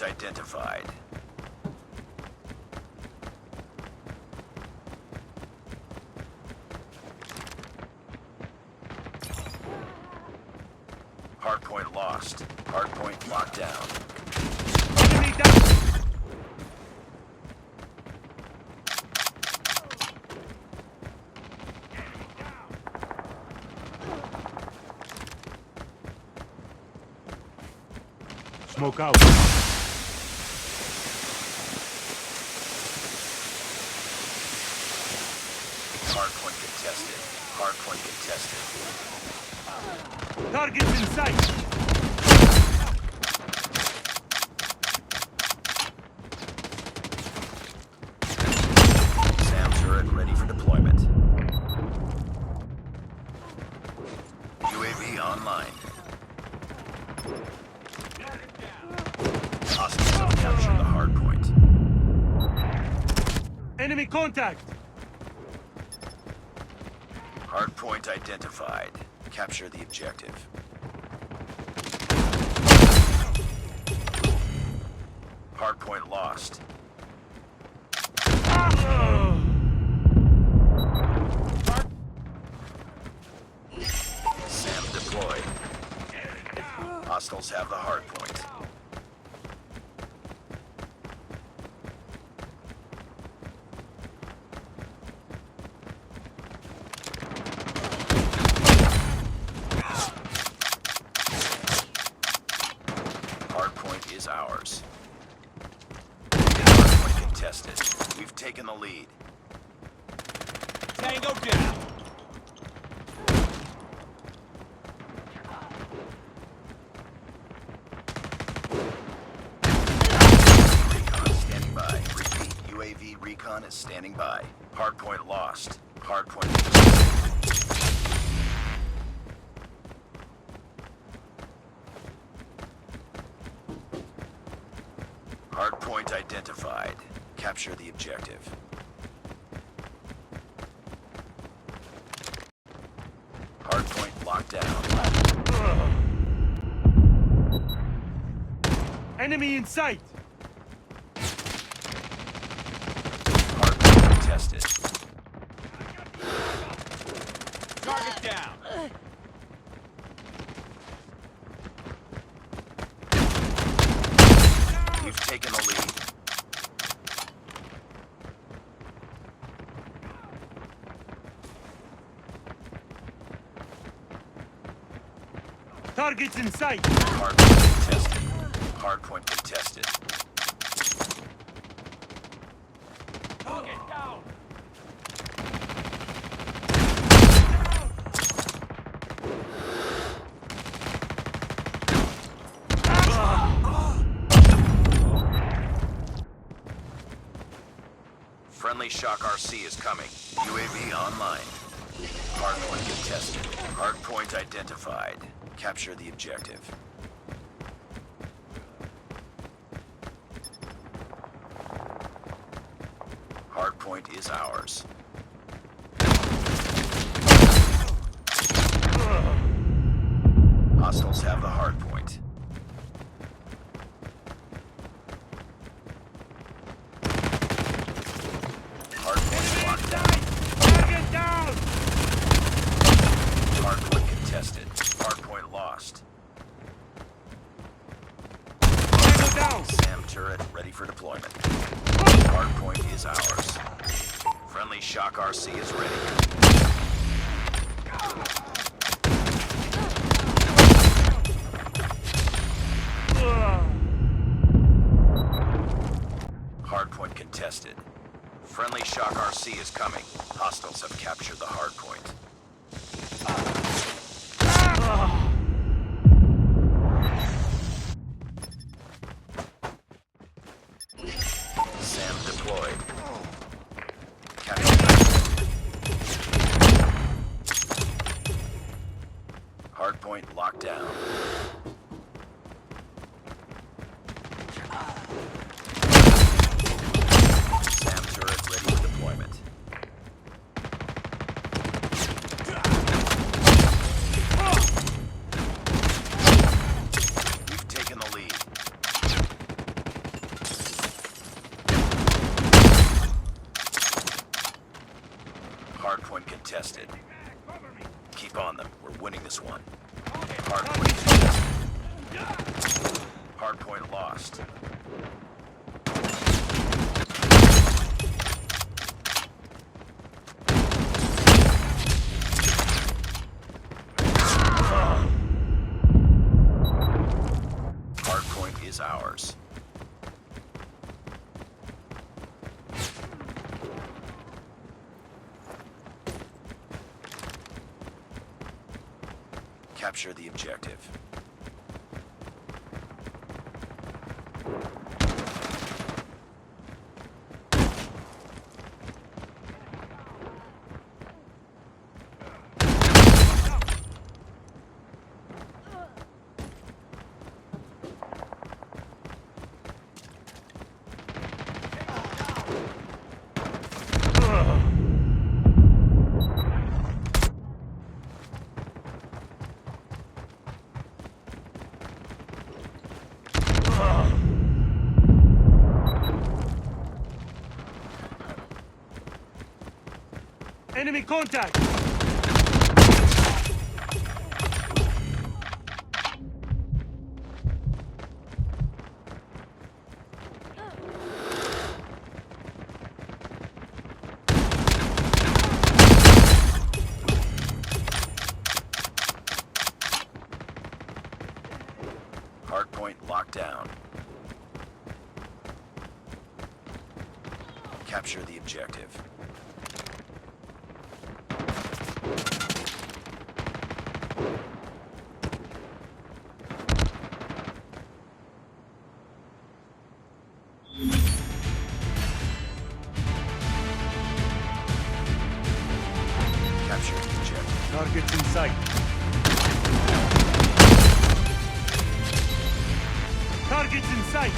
Hardpoint identified. Hardpoint lost. Hardpoint locked down. Enemy down! Smoke out. Hardpoint contested. Hardpoint contested. Targets in sight. SAM turret ready for deployment. UAV online. Hostiles have captured the hardpoint. Enemy contact. Hardpoint identified. Capture the objective. Hardpoint lost. SAM deployed. Hostiles have the hardpoint. Hardpoint is ours. Hardpoint contested. We've taken the lead. Tango down. Recon standing by. Repeat, UAV recon is standing by. Hardpoint lost. Hardpoint contested. Hardpoint identified. Capture the objective. Hardpoint locked down. Enemy in sight. Hardpoint contested. Target down. We've taken the lead. Targets in sight. Hardpoint contested. Hardpoint contested. Target down. Friendly Shock RC is coming. UAV online. Hardpoint contested. Hardpoint identified. Capture the objective. Hardpoint is ours. Hostiles have the hardpoint. Hardpoint locked down. Target down. Hardpoint contested. Hardpoint lost. Tango down. SAM turret ready for deployment. Hardpoint is ours. Friendly Shock RC is ready. Hardpoint contested. Friendly Shock RC is coming. Hostiles have captured the hardpoint. SAM deployed. Capture. Hardpoint locked down. SAM turret ready for deployment. We've taken the lead. Uncontested. Keep on them. We're winning this one. Target. Hardpoint lost. Hardpoint is ours. Capture the objective. Enemy contact! Hardpoint locked down. Capture the objective. Capture the objective. Target's in sight. Target's in sight!